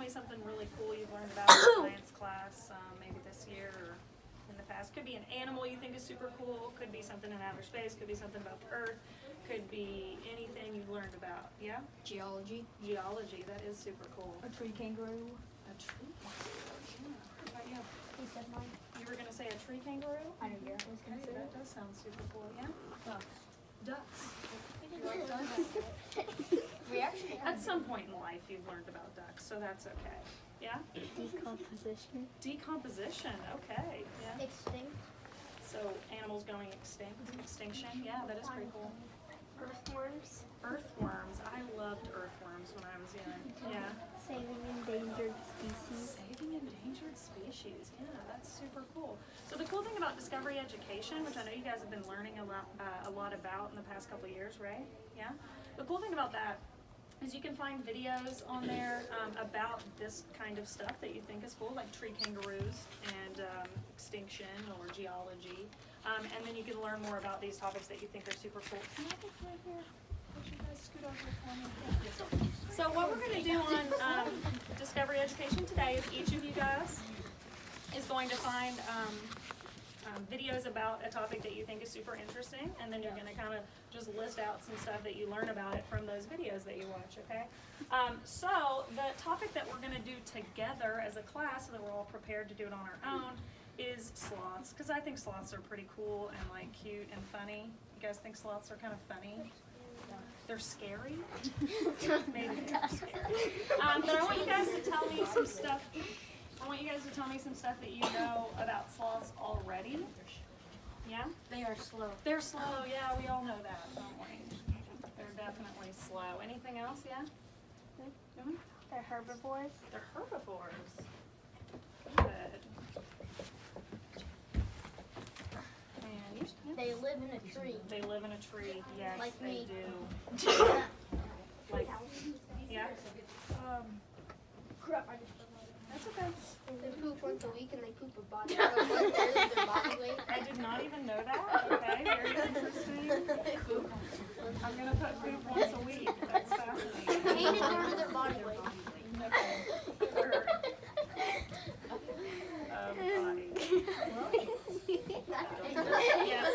me something really cool you've learned about in science class, maybe this year or in the past. Could be an animal you think is super cool, could be something in outer space, could be something about the Earth, could be anything you've learned about. Yeah? Geology. Geology, that is super cool. A tree kangaroo. A tree kangaroo, yeah. What about you? He said mine. You were going to say a tree kangaroo? I know Garrett was gonna Okay, say that that. does sound super cool, yeah? Ducks. You like like ducks? We actually At some point in life you've learned about ducks, so that's okay. Yeah? decomposition. Decomposition, okay, yeah. Extinct. So animals going extinction, yeah, that is pretty cool. Earthworms. Earthworms, I loved earthworms when I was young, yeah. Saving endangered species. Saving endangered species, yeah, that's super cool. So the cool thing about Discovery Education, which I know you guys have been learning a lot about in the past couple of years, right? Yeah? The cool thing about that is you can find videos on there about this kind of stuff that you think is cool, like tree kangaroos and extinction or geology. And then you can learn more about these topics that you think are super cool. Can I get right here? Would you guys scoot over for me? So what we're going to do on Discovery Education today is each of you guys is going to find videos about a topic that you think is super interesting, and then you're going to kind of just list out some stuff that you learn about it from those videos that you watch, okay? So the topic that we're going to do together as a class, so that we're all prepared to do it on our own, is sloths, because I think sloths are pretty cool and like cute and funny. You guys think sloths are kind of funny? They're scary? Maybe they're scary. But I want you guys to tell me some stuff. I want you guys to tell me some stuff that you know about sloths already. Yeah? They are slow. They're slow, yeah, we all know that, don't we? They're definitely slow. Anything else, yeah? Mm-hmm. They're herbivores. They're herbivores. Good. And you? They live in a tree. They live in a tree, yes, Like they me. do. Like, yeah? Crap, I just That's okay. They poop once a week and they poop a body. Their body weight. I did not even know that. Okay, very interesting. I'm gonna put poop once a week. That's fascinating. Pain is part of their body weight. Okay. Body. Yes.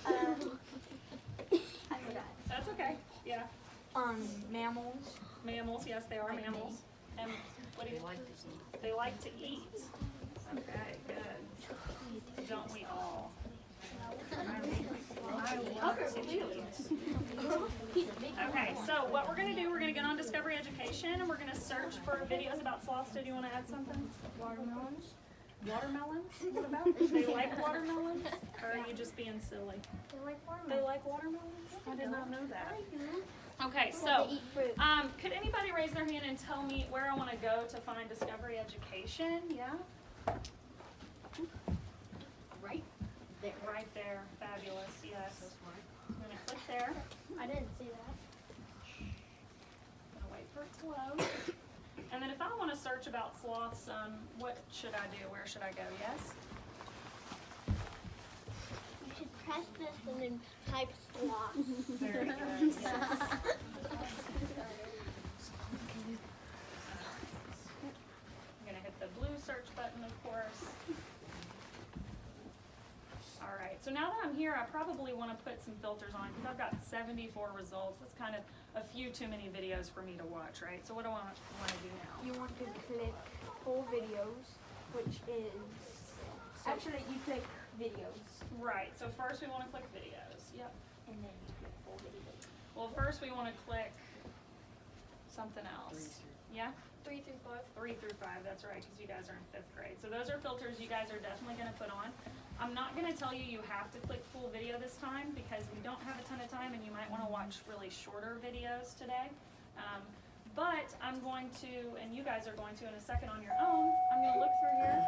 I forgot. That's okay. Yeah. Mammals. Mammals. Yes, they are mammals. And what do you like to eat? They like to eat. Okay, good. Don't we all? I love to eat. Okay, so what we're going to do, we're going to get on Discovery Education and we're going to search for videos about sloths. Did you want to add something? Watermelons. Watermelons? What about? Do they like watermelons? Or are you just being silly? They like They watermelons. like watermelons? I did not know that. Mm-hmm. Okay, They so eat fruit. could anybody raise their hand and tell me where I want to go to find Discovery Education? Yeah? Right there. Right there. Fabulous. Yes. I'm going to click there. I didn't see that. I'm going to wait for it to load. And then if I want to search about sloths, what should I do? Where should I go? Yes? You should press this and then type sloth. Very good. Yes. I'm going to hit the blue search button, of course. All right, so now that I'm here, I probably want to put some filters on because I've got 74 results. That's kind of a few too many videos for me to watch, right? So what do I want to do now? You want to click full videos, which is, actually you click videos, Right, so first we want to click videos. Yep. and then you click full videos. Well, first we want to click something else. Yeah? 3 through 5. 3 through 5, that's right, because you guys are in 5th grade. So those are filters you guys are definitely going to put on. I'm not going to tell you have to click full video this time because we don't have a ton of time and you might want to watch really shorter videos today. But I'm going to, and you guys are going to in a second on your own, I'm going to look through here.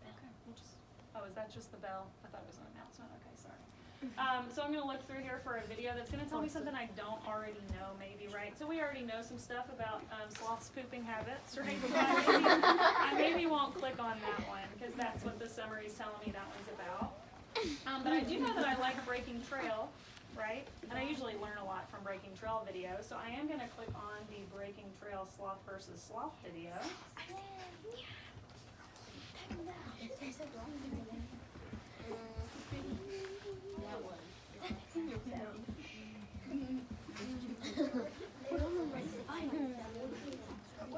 Okay, oh, is that just the bell? I thought it was an announcement. Okay, sorry. So I'm going to look through here for a video that's going to tell me something I don't already know, maybe, right? So we already know some stuff about sloths' pooping habits, right? So I maybe won't click on that one because that's what the summary is telling me that one's about. But I do know that I like Breaking Trail, right? And I usually learn a lot from Breaking Trail videos, so I am going to click on the Breaking Trail sloth versus sloth video.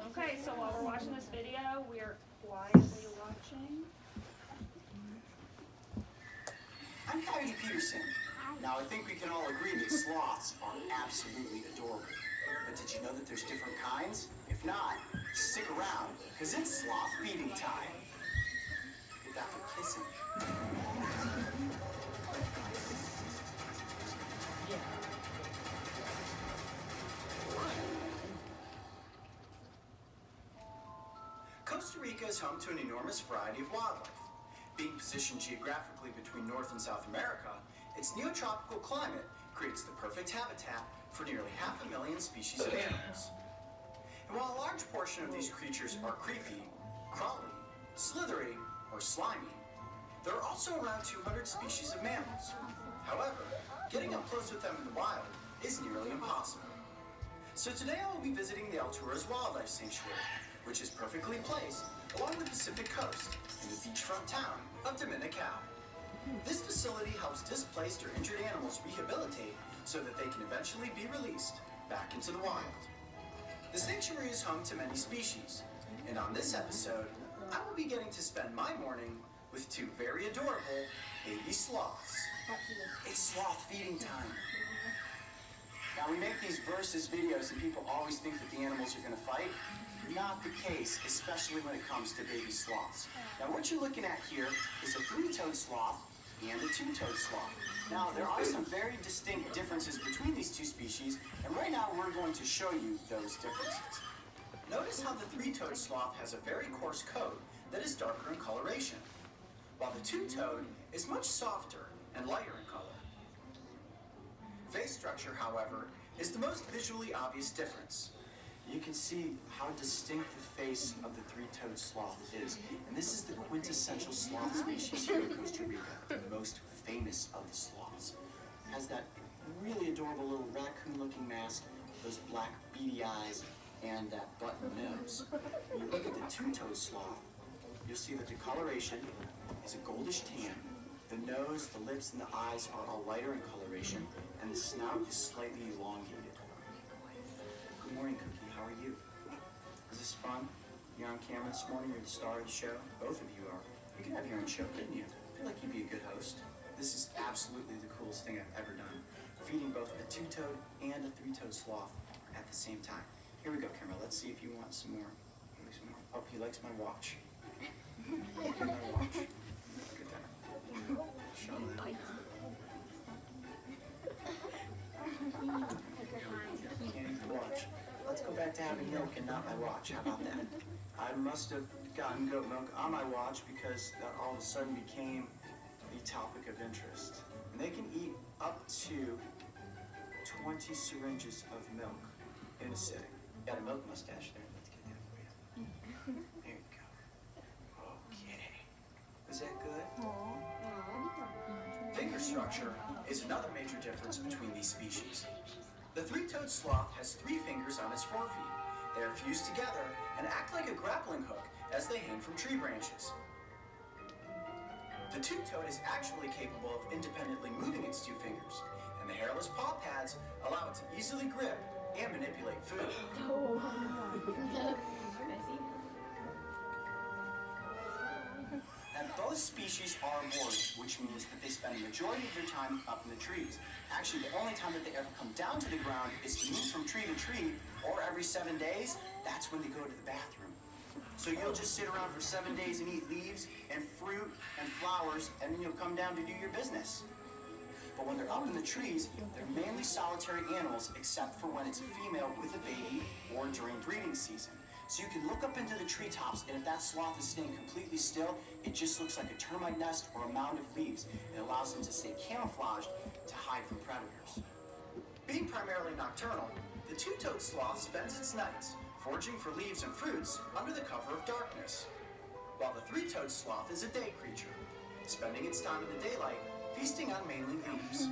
Okay, so while we're watching this video, we're quietly watching. I'm Coyote Peterson. Now, I think we can all agree that sloths are absolutely adorable. But did you know that there's different kinds? If not, stick around, because it's sloth feeding time. Look at that, they're kissing. Costa Rica is home to an enormous variety of wildlife. Being positioned geographically between North and South America, its neotropical climate creates the perfect habitat for nearly 500,000 species of animals. And while a large portion of these creatures are creepy, crawly, slithery, or slimy, there are also around 200 species of mammals. However, getting up close with them in the wild is nearly impossible. So today I will be visiting the Alturas Wildlife Sanctuary, which is perfectly placed along the Pacific coast in the beachfront town of Dominicao. This facility helps displaced or injured animals rehabilitate so that they can eventually be released back into the wild. The sanctuary is home to many species, and on this episode, I will be getting to spend my morning with two very adorable baby sloths. It's sloth feeding time. Now, we make these versus videos and people always think that the animals are going to fight. Not the case, especially when it comes to baby sloths. Now, what you're looking at here is a three-toed sloth and a two-toed sloth. Now, there are some very distinct differences between these two species, and right now we're going to show you those differences. Notice how the three-toed sloth has a very coarse coat that is darker in coloration, while the two-toed is much softer and lighter in color. Face structure, however, is the most visually obvious difference. You can see how distinct the face of the three-toed sloth is. And this is the quintessential sloth species here in Costa Rica, the most famous of the sloths. It has that really adorable little raccoon-looking mask, those black beady eyes, and that button nose. When you look at the two-toed sloth, you'll see that the coloration is a goldish tan. The nose, the lips, and the eyes are all lighter in coloration, and the snout is slightly elongated. Good morning, Cookie. How are you? Is this fun? You're on camera this morning. You're the star of the show. Both of you are. You could have your own show, couldn't you? I feel like you'd be a good host. This is absolutely the coolest thing I've ever done. Feeding both a two-toed and a three-toed sloth at the same time. Here we go, camera. Let's see if you want some more. Oh, he likes my watch. Look at my watch. Look at that. Show that. Can't eat the watch. Let's go back to having milk and not my watch. How about that? I must have gotten goat milk on my watch because that all of a sudden became the topic of interest. And they can eat up to 20 syringes of milk in a sitting. Got a milk mustache there. Let's get that for you. There you go. Okay. Is that good? Finger structure is another major difference between these species. The three-toed sloth has 3 fingers on its forefeet. They are fused together and act like a grappling hook as they hang from tree branches. The two-toed is actually capable of independently moving its 2 fingers, and the hairless paw pads allow it to easily grip and manipulate food. And both species are arboreal, which means that they spend the majority of their time up in the trees. Actually, the only time that they ever come down to the ground is to move from tree to tree, or every 7 days, that's when they go to the bathroom. So you'll just sit around for 7 days and eat leaves and fruit and flowers, and then you'll come down to do your business. But when they're up in the trees, they're mainly solitary animals, except for when it's a female with a baby or during breeding season. So you can look up into the treetops, and if that sloth is staying completely still, it just looks like a termite nest or a mound of leaves. It allows them to stay camouflaged to hide from predators. Being primarily nocturnal, the two-toed sloth spends its nights foraging for leaves and fruits under the cover of darkness, while the three-toed sloth is a day creature, spending its time in the daylight feasting on mainly leaves.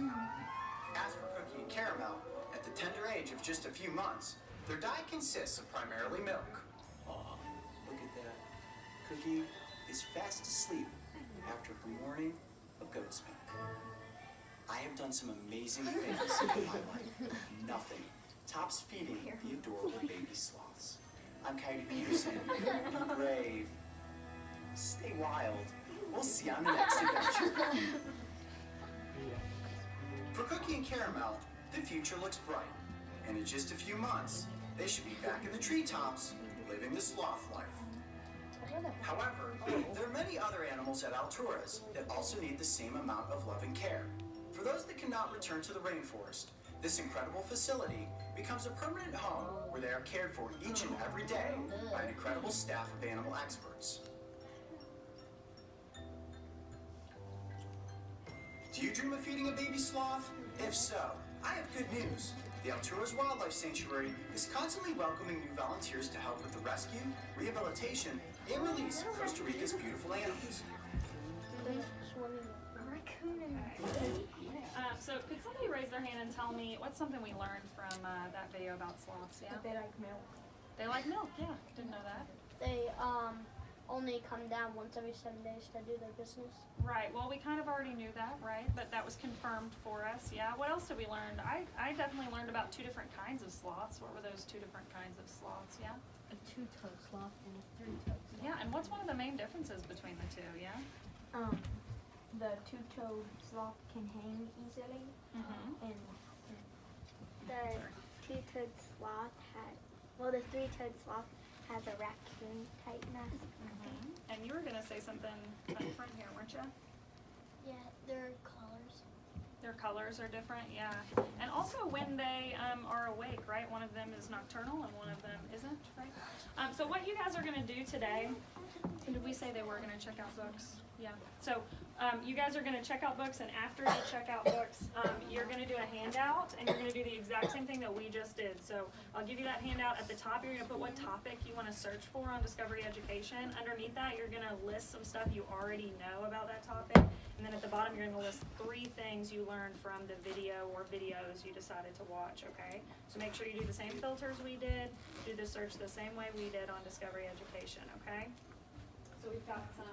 As for age of just a few months, their diet consists of primarily milk. Aw, look at that. Cookie is fast asleep after her morning of goat's milk. I have done some amazing things in my life. Nothing tops feeding the adorable baby sloths. I'm Coyote Peterson. Be brave. Stay wild. We'll see you on the next adventure. For Cookie and Caramel, the future looks bright. And in just a few months, they should be back in the treetops, living the sloth life. However, there are many other animals at Alturas that also need the same amount of love and care. For those that cannot return to the rainforest, this incredible facility becomes a permanent home where they are cared for each and every day by an incredible staff of animal experts. Do you dream of feeding a baby sloth? If so, I have good news. The Alturas Wildlife Sanctuary is constantly welcoming new volunteers to help with the rescue, rehabilitation, and release of Costa Rica's beautiful animals. So could somebody raise their hand and tell me what's something we learned from that video about sloths? Yeah. That they like milk. They like milk. Yeah. Didn't know that. They only come down once every 7 days to do their business. Right. Well, we kind of already knew that, right? But that was confirmed for us. Yeah. What else did we learn? I definitely learned about two different kinds of sloths. What were those two different kinds of sloths? Yeah. A two-toed sloth and a three-toed sloth. Yeah. And what's one of the main differences between the two? Yeah. The two-toed sloth can hang easily, Mm-hmm. and The two-toed sloth the three-toed sloth has a raccoon type mask. And you were gonna say something different here, weren't you? Yeah, their colors. Their colors are different, yeah. And also when they are awake, right? One of them is nocturnal and one of them isn't, right? So what you guys are gonna do today, did we say they were gonna check out books? Yeah. So you guys are gonna check out books, and after you check out books, you're gonna do a handout, and you're gonna do the exact same thing that we just did. So I'll give you that handout. At the top, you're gonna put what topic you wanna search for on Discovery Education. Underneath that, you're gonna list some stuff you already know about that topic. And then at the bottom, you're gonna list 3 things you learned from the video or videos you decided to watch, okay? So make sure you do the same filters we did, do the search the same way we did on Discovery Education, okay? So we've got some